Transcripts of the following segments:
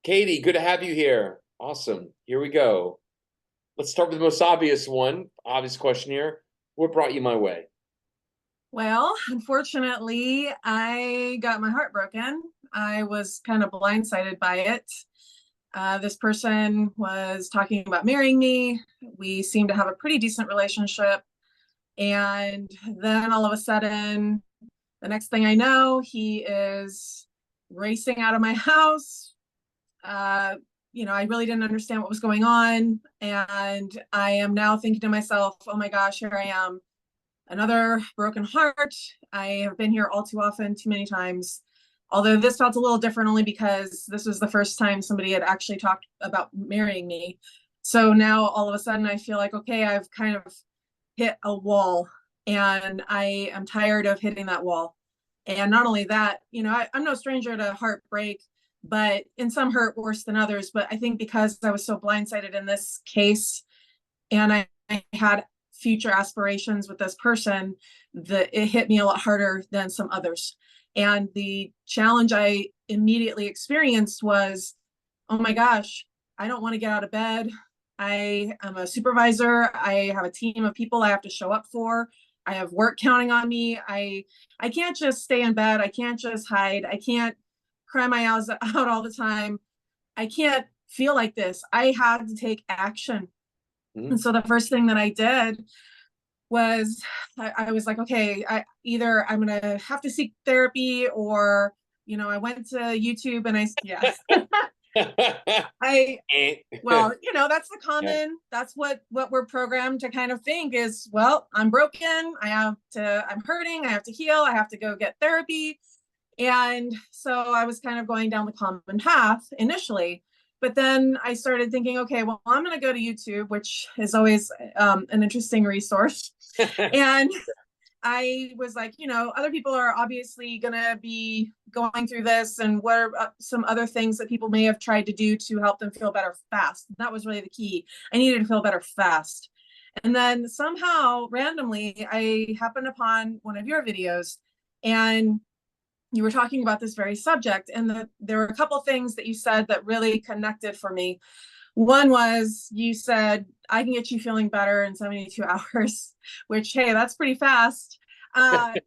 Katie, good to have you here. Awesome. Here we go. Let's start with the most obvious one. Obvious question here. What brought you my way? Well, unfortunately, I got my heart broken. I was kind of blindsided by it. This person was talking about marrying me. We seemed to have a pretty decent relationship. And then all of a sudden, the next thing I know, he is racing out of my house. Uh, I really didn't understand what was going on. And I am now thinking to myself, oh my gosh, here I am, another broken heart. I have been here all too often, too many times. Although this felt a little different only because this was the first time somebody had actually talked about marrying me. So now all of a sudden I feel like, okay, I've kind of hit a wall and I am tired of hitting that wall. And not only that, I'm no stranger to heartbreak, but in some hurt worse than others. But I think because I was so blindsided in this case and I had future aspirations with this person, that it hit me a lot harder than some others. And the challenge I immediately experienced was, oh my gosh, I don't want to get out of bed. I am a supervisor. I have a team of people I have to show up for. I have work counting on me. I can't just stay in bed. I can't just hide. I can't cry my eyes out all the time. I can't feel like this. I had to take action. And Mhm. so the first thing that I did was I was like, okay, either I'm gonna have to seek therapy or, I went to YouTube and yes, I well, that's the Yeah. common, that's what we're programmed to kind of think is, well, I'm broken, I'm hurting, I have to heal, I have to go get therapy. And so I was kind of going down the common path initially. But then I started thinking, okay, well, I'm going to go to YouTube, which is always an interesting resource. And I was like, other people are obviously going to be going through this. And what are some other things that people may have tried to do to help them feel better fast? That was really the key. I needed to feel better fast. And then somehow, randomly, I happened upon one of your videos and you were talking about this very subject. And there were a couple things that you said that really connected for me. One was you said, I can get you feeling better in 72 hours, which, hey, that's pretty fast. And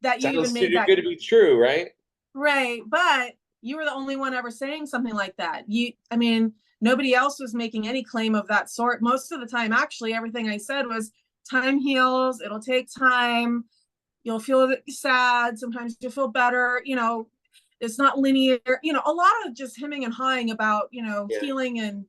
that you even Sounds too made that good to be true, right? right. But you were the only one ever saying something like that. I mean, nobody else was making any claim of that sort. Most of the time, actually, everything I said was time heals, it'll take time, you'll feel sad, sometimes you'll feel better, it's not linear, a lot of just hemming and hawing about, Yeah. healing, and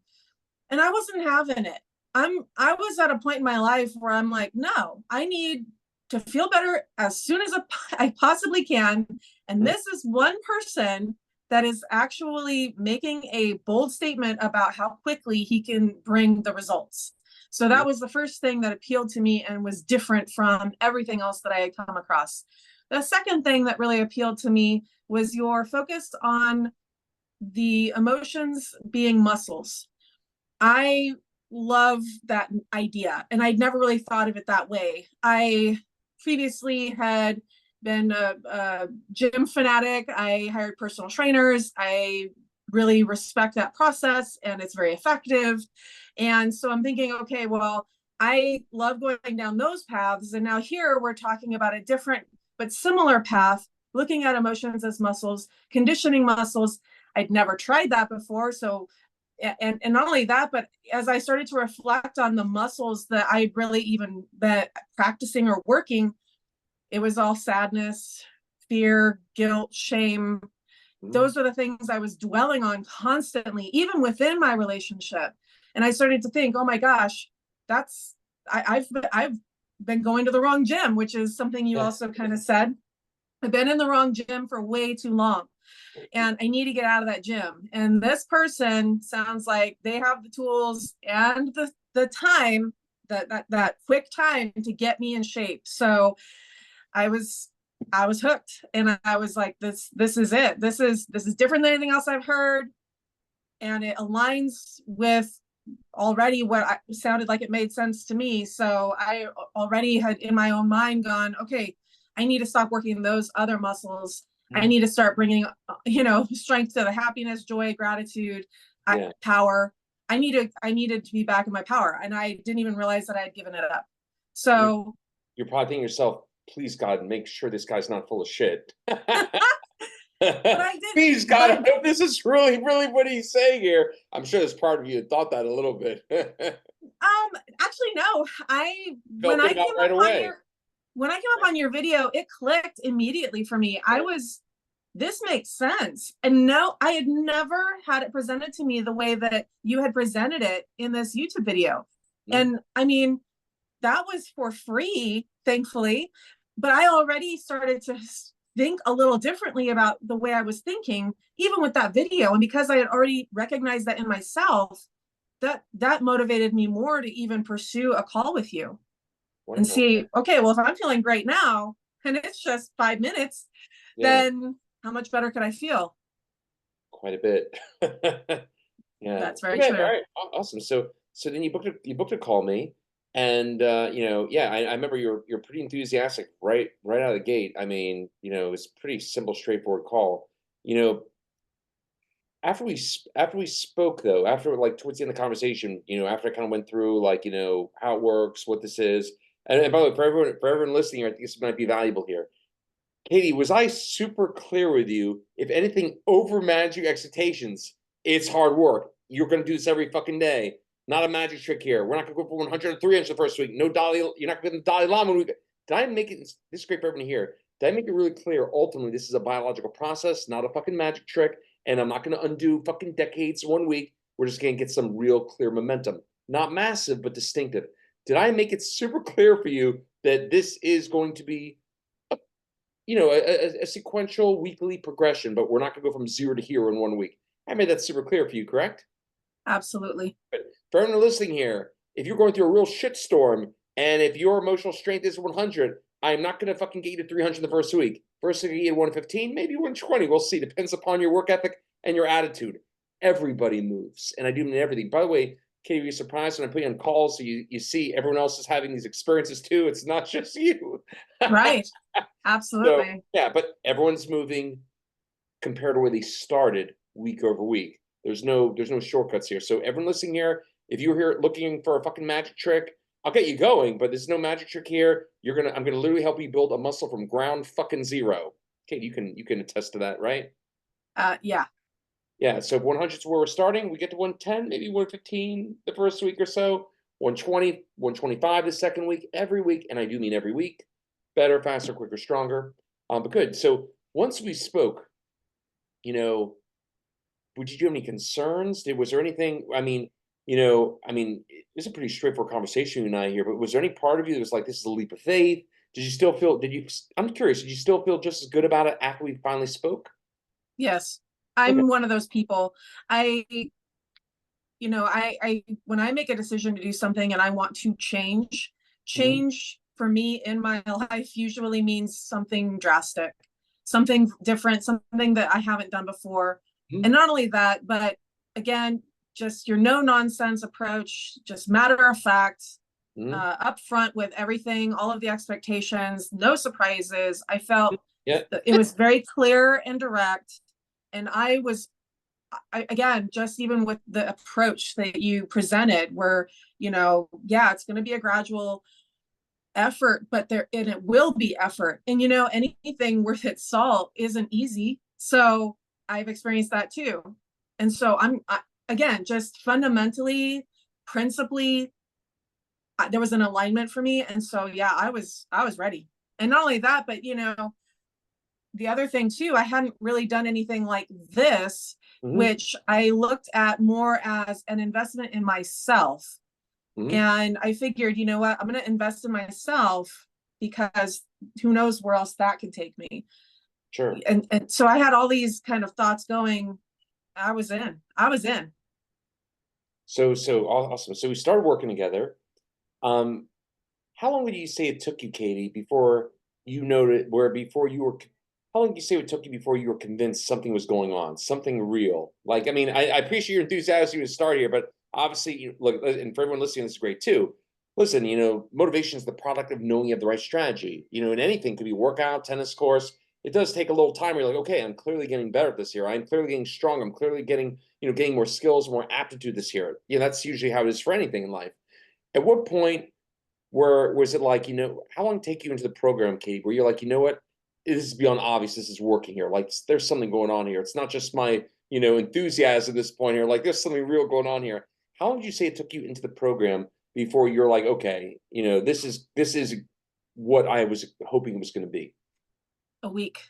I wasn't having it. I was at a point in my life where I'm like, no, I need to feel better as soon as I possibly can. And Mhm. this is one person that is actually making a bold statement about how quickly he can bring the results. So that was the first thing that appealed to me and was different from everything else that I had come across. The second thing that really appealed to me was your focus on the emotions being muscles. I love that idea, and I'd never really thought of it that way. I previously had been a gym fanatic. I hired personal trainers. I really respect that process, and it's very effective. And so I'm thinking, okay, well, I love going down those paths. And now here we're talking about a different but similar path, looking at emotions as muscles, conditioning muscles. I'd never tried that before. So and not only that, but as I started to reflect on the muscles that I really even been practicing or working, it was all sadness, fear, guilt, shame. Mhm. Those are the things I was dwelling on constantly, even within my relationship. And I started to think, oh my gosh, that's I've been going to the wrong gym, which is something you Yeah. also kind of said. I've been in the wrong gym for way too long and I need to get out of that gym. And this person sounds like they have the tools and the time, that quick time to get me in shape. So I was I was hooked, and I was like, this is it. This is different than anything else I've heard, and it aligns with already what sounded like it made sense to me. So I already had in my own mind gone, okay, I need to stop working those other muscles. I Mhm. need to start bringing strength to the happiness, joy, gratitude, Yeah. power. I needed to be back in my power, and I didn't even realize that I had given it up. So You're probably thinking to yourself, please God, make sure this guy's not full of shit. but I did. Please God, I hope this is really, really what he's saying here. I'm sure there's part of you that thought that a little bit. Actually, no. Felt When I it out came right up on away. your video, it clicked immediately for me. This makes sense. And no, I had never had it presented to me the way that you had presented it in this YouTube video. And I mean, that was for free, thankfully, but I already started to think a little differently about the way I was thinking, even with that video. And because I had already recognized that in myself, that motivated me more to even pursue a call with you and see, okay, well, if I'm feeling great now and it's just 5 minutes, then how much better could I feel? Quite a bit. Yeah. That's very Okay, true. all right. Awesome. So then you booked a call me, and I remember you're pretty enthusiastic right out of the gate. I mean, it was pretty simple, straightforward call. You know, after we spoke though, after like towards the end of the conversation, after I kind of went through like, how it works, what this is. And by the way, for everyone listening here, I think this might be valuable here. Katie, was I super clear with you? If anything over managing expectations, it's hard work. You're going to do this every fucking day. Not a magic trick here. We're not going to go for 100 or 300 the first week. No Dalai. You're not going to Dalai Lama. Did I make it? This is great for everyone here. Did I make it really clear? Ultimately, this is a biological process, not a fucking magic trick. And I'm not going to undo fucking decades 1 week. We're just going to get some real clear momentum. Not massive, but distinctive. Did I make it super clear for you that this is going to be a sequential weekly progression, but we're not going to go from 0 to hero in 1 week? I made that super clear for you, correct? Absolutely. But for everyone listening here, if you're going through a real shitstorm and if your emotional strength is 100, I'm not going to fucking get you to 300 the first week. First week, you get 115, maybe 120. We'll see. Depends upon your work ethic and your attitude. Everybody moves, and I do mean everything. By the way, Katie, you're surprised when I put you on calls, so you see everyone else is having these experiences too. It's not just you. Right. Absolutely. So, yeah, but everyone's moving compared to where they started week over week. There's no shortcuts here. So everyone listening here, if you're here looking for a fucking magic trick, I'll get you going, but there's no magic trick here. I'm gonna literally help you build a muscle from ground fucking zero. Kate, you can attest to that, right? Yeah. Yeah. So 100 is where we're starting. We get to 110, maybe 115 the first week or so. 120, 125 the second week, every week, and I do mean every week. Better, faster, quicker, stronger. But good. So once we spoke, did you have any concerns? Was there anything? I mean, it's a pretty straightforward conversation you and I here, but was there any part of you that was like, this is a leap of faith? Did you still feel, I'm curious, did you still feel just as good about it after we finally spoke? Yes. I'm one of those people. I when I make a decision to do something and I want to change for me in my life usually means something drastic, something different, something that I haven't done before. And not only that, but again, just your no nonsense approach, just matter of fact, upfront with everything, all of the expectations, no surprises. I felt it was very clear and direct. And again, just even with the approach that you presented, where, it's going to be a gradual effort, but it will be effort. And, anything worth its salt isn't easy. So I've experienced that too. And so again, just fundamentally, principally, there was an alignment for me. And so, yeah, I was ready. And not only that, but, the other thing too, I hadn't really done anything like this, which I looked at more as an investment in myself. And I figured, you know what, I'm going to invest in myself because who knows where else that can take me. Sure. And so I had all these kind of thoughts going. I was in. So awesome. So we started working together. How long would you say it took you, Katie, before you noted how long did you say it took you before you were convinced something was going on, something real? Like, I mean, I appreciate your enthusiasm to start here, but obviously, look, and for everyone listening, this is great too. Listen, motivation is the product of knowing you have the right strategy. In anything, could be workout, tennis course. it does take a little time where you're like, okay, I'm clearly getting better at this here. I'm clearly getting strong. I'm clearly getting, getting more skills, more aptitude this year. That's usually how it is for anything in life. At what point where was it like, how long take you into the program, Katie, where you're like, you know what? This is beyond obvious. This is working here. Like there's something going on here. It's not just my, enthusiasm at this point here. Like there's something real going on here. How long did you say it took you into the program before you're like, okay, this is what I was hoping it was going to be? A week.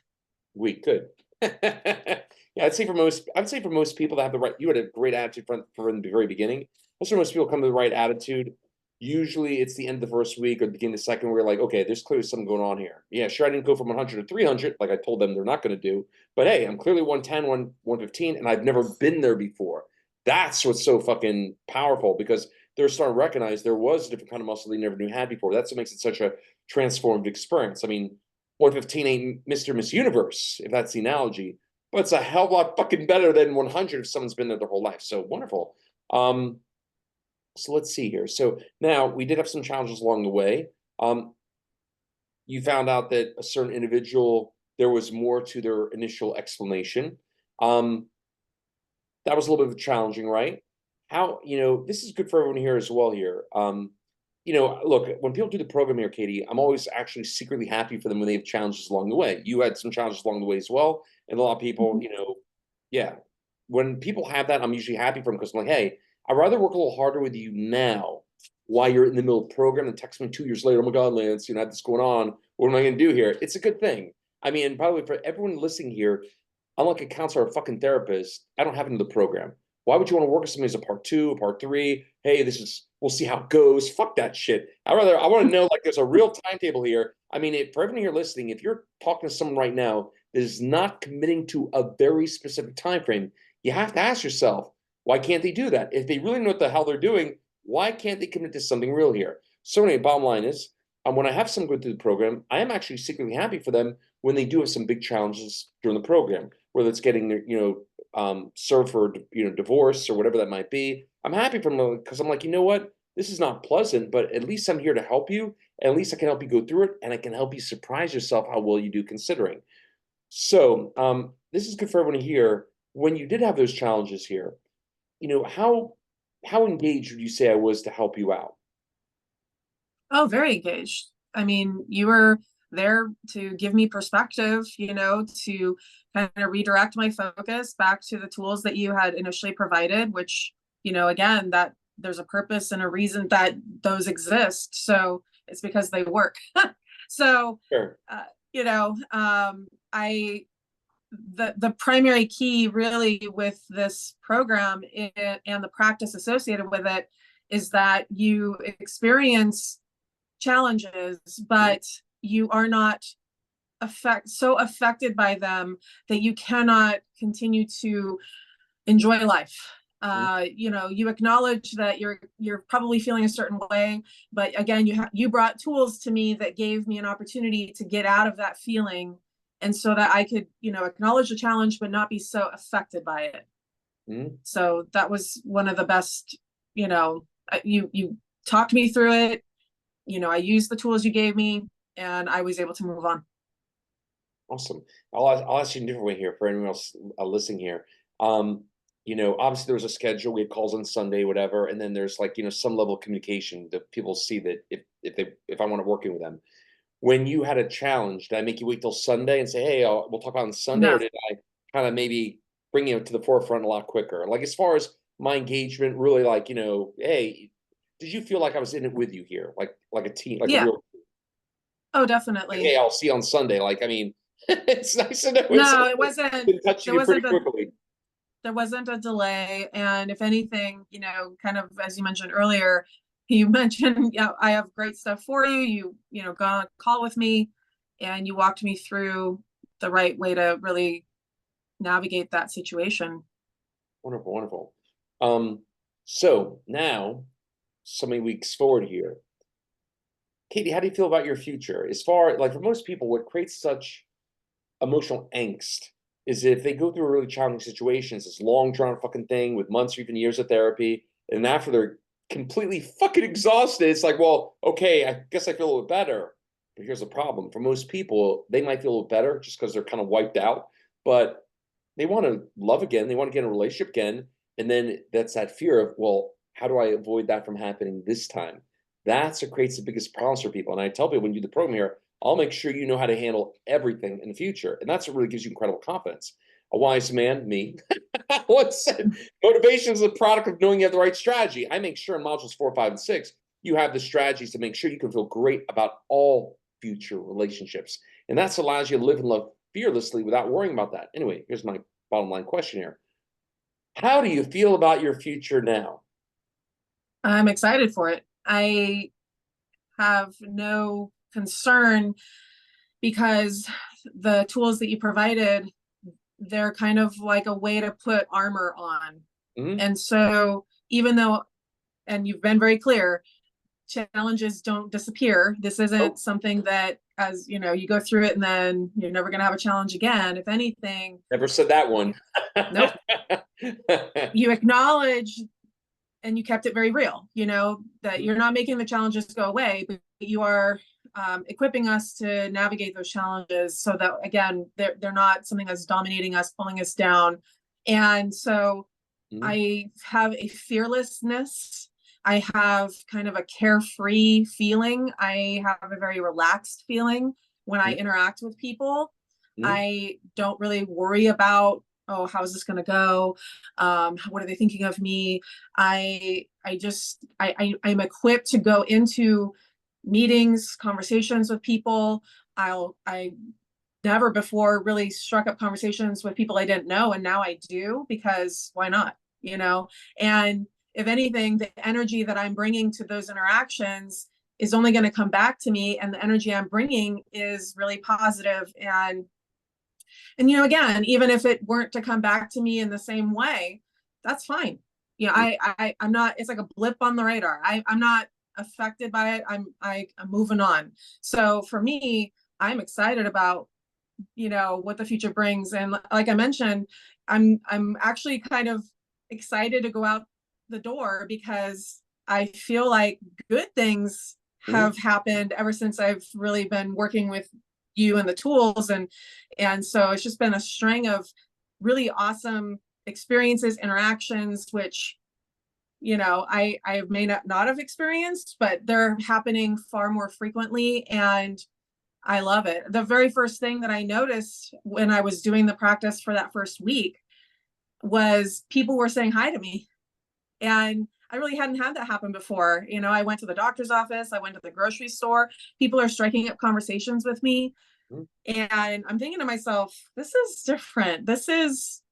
Week, good. Yeah, I'd say for most people that have the right, you had a great attitude from the very beginning. Most people come to the right attitude. Usually it's the end of the first week or the beginning of the second where you're like, okay, there's clearly something going on here. Yeah, sure, I didn't go from 100 to 300 like I told them they're not going to do, but hey, I'm clearly 110, 115, and I've never been there before. That's what's so fucking powerful because they're starting to recognize there was a different kind of muscle they never knew had before. That's what makes it such a transformative experience. I mean, 115 ain't Mr. Miss Universe, if that's the analogy, but it's a hell of a lot fucking better than 100 if someone's been there their whole life. So wonderful. So let's see here. So now we did have some challenges along the way. You found out that a certain individual, there was more to their initial explanation. That was a little bit challenging, right? How, this is good for everyone here as well here. Look, when people do the program here, Katie, I'm always actually secretly happy for them when they have challenges along the way. You had some challenges along the way as well. And a lot of people, yeah, when people have that, I'm usually happy for them because I'm like, hey, I'd rather work a little harder with you now while you're in the middle of the program and text me 2 years later, oh my God, Lance, I have this going on. What am I going to do here? It's a good thing. I mean, by the way, for everyone listening here, unlike a counselor or a fucking therapist, I don't have it in the program. Why would you want to work with somebody as a part two, a part three? Hey, we'll see how it goes. Fuck that shit. I want to know like there's a real timetable here. I mean, for everyone here listening, if you're talking to someone right now that is not committing to a very specific time frame, you have to ask yourself, why can't they do that? If they really know what the hell they're doing, why can't they commit to something real here? So anyway, bottom line is, when I have someone go through the program, I am actually secretly happy for them when they do have some big challenges during the program, whether it's getting their, served for, divorce or whatever that might be. I'm happy for them because I'm like, you know what? This is not pleasant, but at least I'm here to help you. And at least I can help you go through it, and I can help you surprise yourself how well you do considering. So this is good for everyone here. When you did have those challenges here, how engaged would you say I was to help you out? Oh, very engaged. I mean, you were there to give me perspective, to kind of redirect my focus back to the tools that you had initially provided, which, again, that there's a purpose and a reason that those exist. So it's because they work. So, Sure. I the primary key really with this program and the practice associated with it is that you experience challenges, but you are not so affected by them that you cannot continue to enjoy life. You acknowledge that you're probably feeling a certain way, but again, you brought tools to me that gave me an opportunity to get out of that feeling, and so that I could, acknowledge the challenge but not be so affected by it. Mm-hmm. So that was one of the best. You talked me through it. I used the tools you gave me, and I was able to move on. Awesome. I'll ask you a different way here for anyone else listening here. Obviously there was a schedule. We had calls on Sunday, whatever, and then there's like some level of communication that people see that if I want to work in with them. When you had a challenge, did I make you wait till Sunday and say, hey, we'll talk on Sunday, No. or did I kind of maybe bring you to the forefront a lot quicker? Like as far as my engagement, really, like hey, did you feel like I was in it with you here, like a team, like a Yeah. real? Oh, definitely. Hey, I'll see you on Sunday. Like I mean, it's nice to know. No, it wasn't. Been touching you pretty quickly. There wasn't a delay, and if anything, kind of as you mentioned earlier, you mentioned, I have great stuff for you. You got on a call with me, and you walked me through the right way to really navigate that situation. Wonderful, wonderful. So now, so many weeks forward here, Katie, how do you feel about your future? As far like for most people, what creates such emotional angst is if they go through a really challenging situation, it's this long drawn fucking thing with months or even years of therapy, and after they're completely fucking exhausted, it's like, well, okay, I guess I feel a little better. But here's the problem. For most people, they might feel a little better just because they're kind of wiped out, but they want to love again. They want to get in a relationship again. And then that's that fear of, well, how do I avoid that from happening this time? That's what creates the biggest problems for people. And I tell people when you do the program here, I'll make sure you know how to handle everything in the future. And that's what really gives you incredible confidence. A wise man, me, once said, motivation is the product of knowing you have the right strategy. I make sure in modules 4, 5, and 6, you have the strategies to make sure you can feel great about all future relationships. And that's allows you to live and love fearlessly without worrying about that. Anyway, here's my bottom line question here. How do you feel about your future now? I'm excited for it. I have no concern because the tools that you provided, they're kind of like a way to put armor on. Mhm. And so even though, and you've been very clear, challenges don't disappear. This isn't Nope, something that, as you know, you go through it and then you're never going to have a challenge again. If anything, never said that you, one. nope, you acknowledge and you kept it very real, you know, that you're not making the challenges go away, but you are equipping us to navigate those challenges so that, again, they're not something that's dominating us, pulling us down. And so Mhm. I have a fearlessness. I have kind of a carefree feeling. I have a very relaxed feeling when I Mhm. interact with people. Mhm. I don't really worry about, oh, how is this going to go? What are they thinking of me? I'm equipped to go into meetings, conversations with people. I never before really struck up conversations with people I didn't know, and now I do because why not? You know, and if anything, the energy that I'm bringing to those interactions is only going to come back to me, and the energy I'm bringing is really positive. And you know, again, even if it weren't to come back to me in the same way, that's fine. You know, I'm not. It's like a blip on the radar. I'm not affected by it. I'm moving on. So for me, I'm excited about, you know, what the future brings. And like I mentioned, I'm actually kind of excited to go out the door because I feel like good things Mhm. have happened ever since I've really been working with you and the tools. And so it's just been a string of really awesome experiences, interactions, which, you know, I may not have experienced, but they're happening far more frequently. And I love it. The very first thing that I noticed when I was doing the practice for that first week was people were saying hi to me. And I really hadn't had that happen before. You know, I went to the doctor's office, I went to the grocery store. People are striking up conversations with me. Mhm. And I'm thinking to myself, this is different. This is,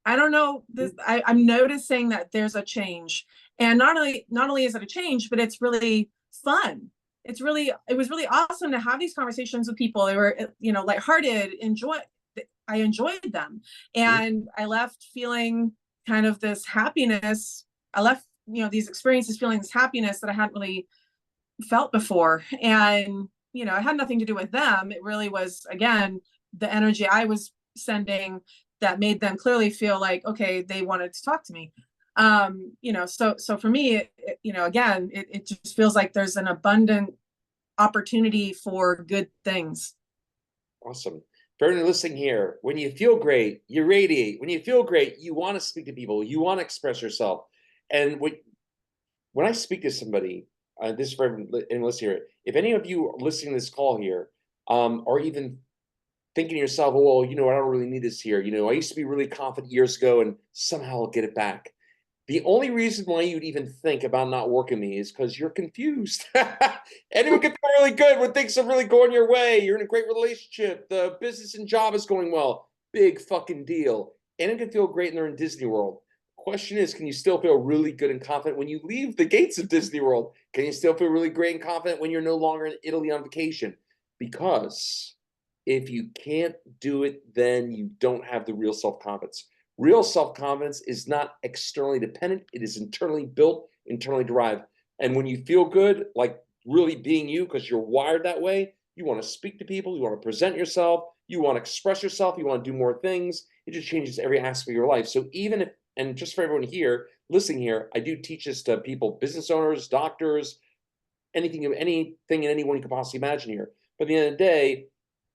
I don't know, this I'm noticing that there's a change. And not only is it a change, but it's really fun. It was really awesome to have these conversations with people. They were, you know, lighthearted, I enjoyed them. Mhm. And I left feeling kind of this happiness. I left, you know, these experiences feeling this happiness that I hadn't really felt before. And, you know, it had nothing to do with them. It really was, again, the energy I was sending that made them clearly feel like, okay, they wanted to talk to me. You know, so for me, you know, again, it just feels like there's an abundant opportunity for good things. Awesome. For everyone listening here, when you feel great, you radiate. When you feel great, you want to speak to people, you want to express yourself. And when I speak to somebody, this is for everyone listening here, if any of you are listening to this call here, or even thinking to yourself, oh, well, you know, I don't really need this here. You know, I used to be really confident years ago and somehow I'll get it back. The only reason why you'd even think about not working me is because you're confused. Anyone can feel really good when things are really going your way. You're in a great relationship. The business and job is going well. Big fucking deal. Anyone can feel great and they're in Disney World. Question is, can you still feel really good and confident when you leave the gates of Disney World? Can you still feel really great and confident when you're no longer in Italy on vacation? Because if you can't do it, then you don't have the real self confidence. Real self confidence is not externally dependent, it is internally built, internally derived. And when you feel good, like really being you, because you're wired that way, you want to speak to people, you want to present yourself, you want to express yourself, you want to do more things. It just changes every aspect of your life. So, even if, and just for everyone here, listening here, I do teach this to people, business owners, doctors, anything and anyone you can possibly imagine here. But at the end of the day,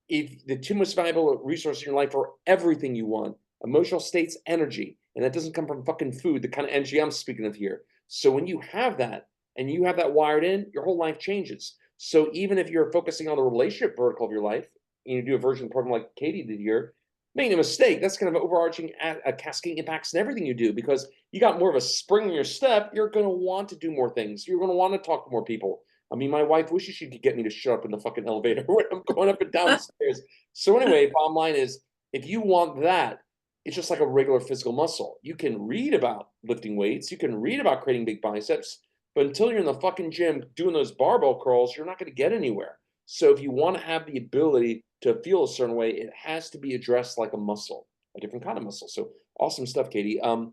if the two most valuable resources in your life are everything you want, emotional states, energy, and that doesn't come from fucking food, the kind of energy I'm speaking of here. So when you have that and you have that wired in, your whole life changes. So even if you're focusing on the relationship vertical of your life, and you do a version of the program like Katie did here, make no mistake, that's kind of overarching cascading impacts in everything you do, because you got more of a spring in your step. You're going to want to do more things. You're going to want to talk to more people. I mean, my wife wishes she could get me to shut up in the fucking elevator when I'm going up and down the stairs. So anyway, bottom line is, if you want that, it's just like a regular physical muscle. You can read about lifting weights, you can read about creating big biceps, but until you're in the fucking gym doing those barbell curls, you're not going to get anywhere. So if you want to have the ability to feel a certain way, it has to be addressed like a muscle, a different kind of muscle. So awesome stuff, Katie. Couple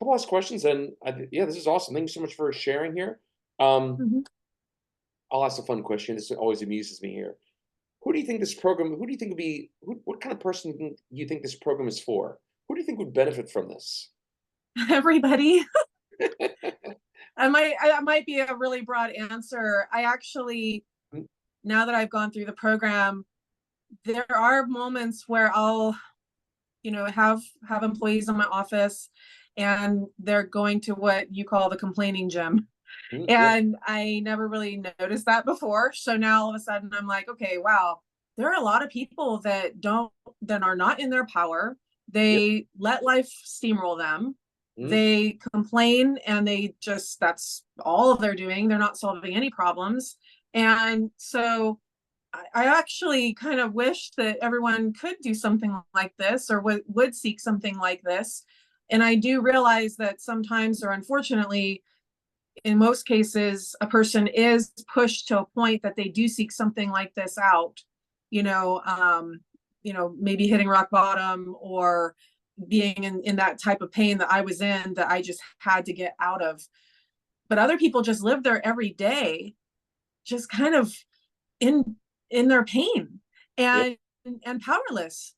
last questions, and yeah, this is awesome. Thank you so much for sharing here. Mhm. I'll ask a fun question. This always amuses me here. Who do you think this program? Who do you think would be? What kind of person do you think this program is for? Who do you think would benefit from this? Everybody. I might be a really broad answer. I actually, Mm, now that I've gone through the program, there are moments where I'll, have employees in my office and they're going to what you call the complaining gym. yeah, And I never really noticed that before. So now all of a sudden I'm like, okay, wow, there are a lot of people that are not in their power. yep, They let life steamroll them. mm, They complain and that's all they're doing. They're not solving any problems. And so I actually kind of wish that everyone could do something like this, or would seek something like this. And I do realize that sometimes, or unfortunately, in most cases, a person is pushed to a point that they do seek something like this out, you know, um, maybe hitting rock bottom, or being in that type of pain that I was in, that I just had to get out of. But other people just live their every day, just kind of in in their pain, yep, and powerless.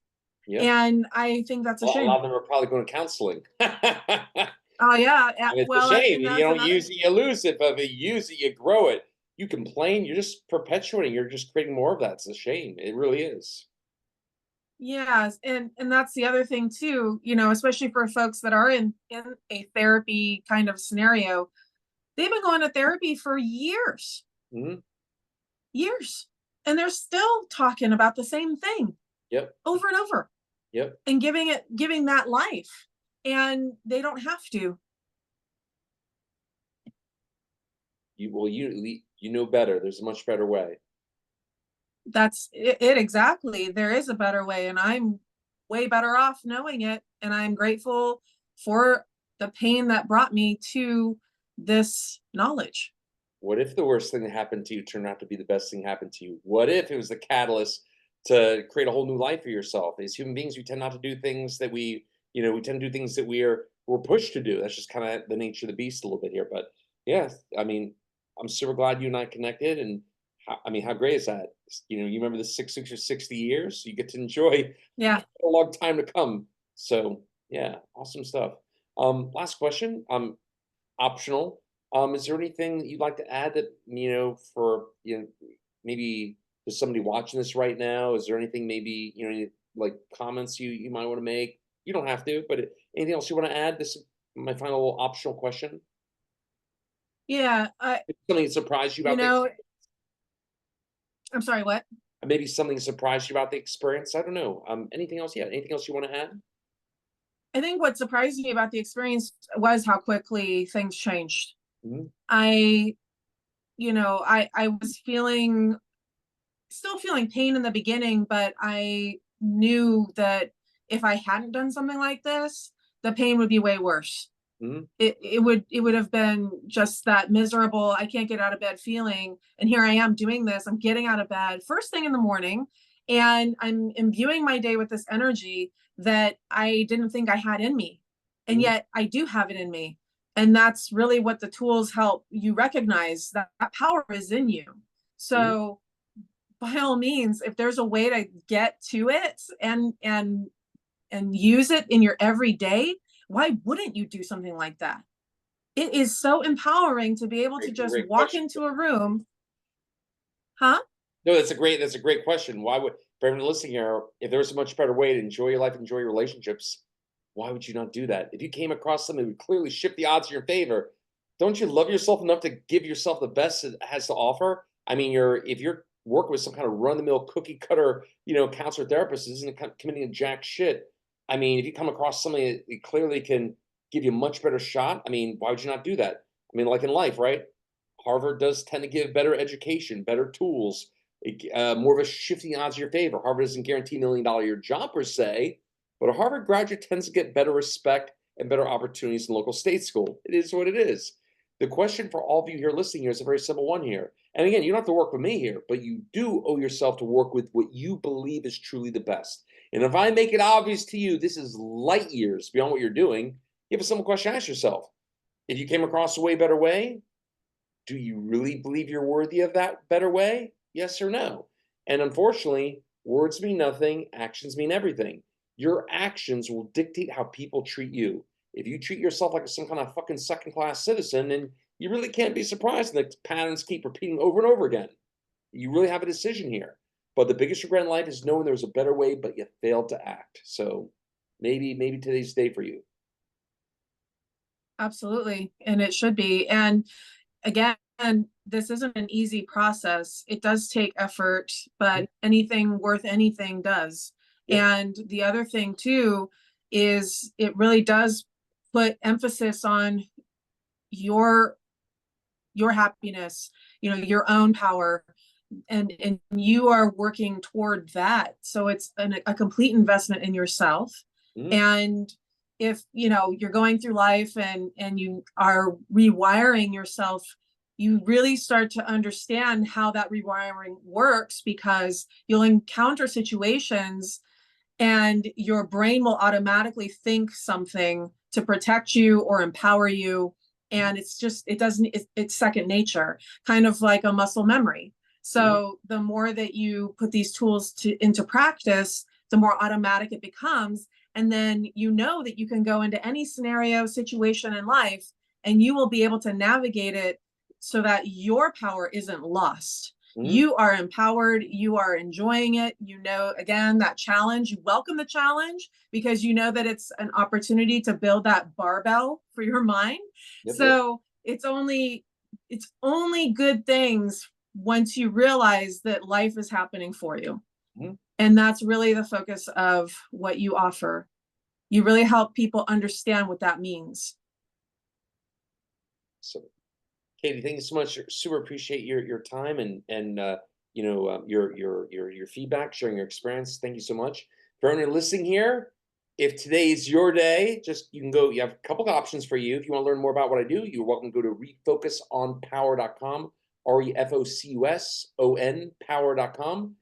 yep. And I think that's a A lot shame. of them are probably going to counseling. Oh yeah, And it's a well, shame. and You that's don't another. use it, you lose it. But if you use it, you grow it. You complain, you're just perpetuating. You're just creating more of that. It's a shame. It really is. Yes, and that's the other thing too, especially for folks that are in a therapy kind of scenario. They've been going to therapy for years, Hmm. years, and they're still talking about the same thing Yep. over and over, Yep. and giving that life, and they don't have to. You know better. There's a much better way. That's it exactly. There is a better way, and I'm way better off knowing it, and I'm grateful for the pain that brought me to this knowledge. What if the worst thing that happened to you turned out to be the best thing that happened to you? What if it was the catalyst to create a whole new life for yourself? As human beings, we tend not to do things that we tend to do things that we're pushed to do. That's just kind of the nature of the beast a little bit here. But yeah, I mean, I'm super glad you and I connected. And I mean, how great is that? You remember the 6 or 60 years? You get to enjoy Yeah. a long time to come. So yeah, awesome stuff. Last question. Optional. Is there anything that you'd like to add that, for, maybe there's somebody watching this right now? Is there anything maybe, any, like comments you might want to make? You don't have to, but anything else you want to add? This is my final optional question. Yeah, Something that surprised you you about the know, I'm sorry, what? maybe something surprised you about the experience. I don't know. Anything else? Yeah, anything else you want to add? I think what surprised me about the experience was how quickly things changed. Mhm. I, I was still feeling pain in the beginning, but I knew that if I hadn't done something like this, the pain would be way worse. Mhm. It would have been just that miserable, I can't get out of bed feeling. And here I am doing this. I'm getting out of bed first thing in the morning, and I'm imbuing my day with this energy that I didn't think I had in me. And Mhm. yet I do have it in me. And that's really what the tools help you recognize, that, that power is in you. Mhm. So by all means, if there's a way to get to it and use it in your everyday, why wouldn't you do something like that? It is so empowering to be able to just Great walk question. into a room. Huh? No, that's a great question. Why would, for everyone listening here, if there was a much better way to enjoy your life, enjoy your relationships, why would you not do that? If you came across something that would clearly shift the odds in your favor, don't you love yourself enough to give yourself the best it has to offer? I mean, if you're working with some kind of run-the-mill cookie cutter, counselor therapist isn't committing a jack shit. I mean, if you come across something that it clearly can give you a much better shot, I mean, why would you not do that? I mean, like in life, right? Harvard does tend to give better education, better tools, more of a shifting odds in your favor. Harvard doesn't guarantee $1 million a year job per se, but a Harvard graduate tends to get better respect and better opportunities in local state school. It is what it is. The question for all of you here listening here is a very simple one here. And again, you don't have to work with me here, but you do owe yourself to work with what you believe is truly the best. And if I make it obvious to you, this is light years beyond what you're doing, you have a simple question to ask yourself. If you came across a way better way, do you really believe you're worthy of that better way? Yes or no? And unfortunately, words mean nothing, actions mean everything. Your actions will dictate how people treat you. If you treat yourself like some kind of fucking second class citizen, then you really can't be surprised that the patterns keep repeating over and over again. You really have a decision here. But the biggest regret in life is knowing there was a better way, but you failed to act. So maybe today's the day for you. Absolutely. And it should be. And again, this isn't an easy process. It does take effort, but anything worth anything does. Yep. And the other thing too is it really does put emphasis on your happiness, your own power, and you are working toward that. So it's a complete investment in yourself. Mhm. And if you're going through life and you are rewiring yourself, you really start to understand how that rewiring works, because you'll encounter situations and your brain will automatically think something to protect you or empower you. And it's just, it's second nature, kind of like a muscle memory. So the more that you put these tools into practice, the more automatic it becomes. And then you know that you can go into any scenario, situation in life, and you will be able to navigate it so that your power isn't lost. You are empowered, you are enjoying it. Again, that challenge, you welcome the challenge because you know that it's an opportunity to build that barbell for your mind. Yep, yep. So it's only good things once you realize that life is happening for you. And that's really the focus of what you offer. You really help people understand what that means. So, Katie, thank you so much. Super appreciate your time and your feedback, sharing your experience. Thank you so much. For everyone listening here, if today is your day, you can go. You have a couple of options for you. If you want to learn more about what I do, you're welcome to go to refocusonpower.com, REFOCUSON power.com.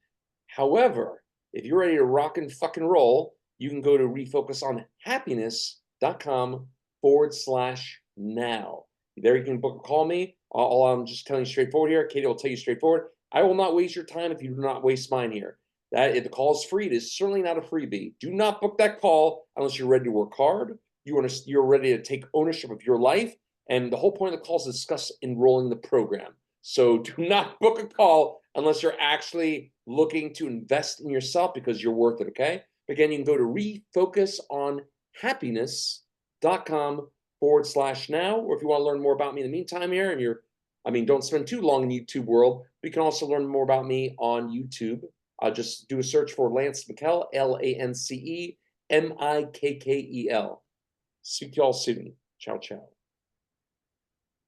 However, if you're ready to rock and fucking roll, you can go to refocusonhappiness.com/now. There you can book a call me. All I'm just telling you straightforward here. Katie will tell you straightforward. I will not waste your time if you do not waste mine here. That if the call is free, it is certainly not a freebie. Do not book that call unless you're ready to work hard. You're ready to take ownership of your life. And the whole point of the call is to discuss enrolling the program. So do not book a call unless you're actually looking to invest in yourself because you're worth it, okay? Again, you can go to refocusonhappiness.com/now, or if you want to learn more about me in the meantime here, and don't spend too long in YouTube world, but you can also learn more about me on YouTube. Just do a search for Lance Mikkel, LANCE MIKKEL. Speak to y'all soon. Ciao, ciao.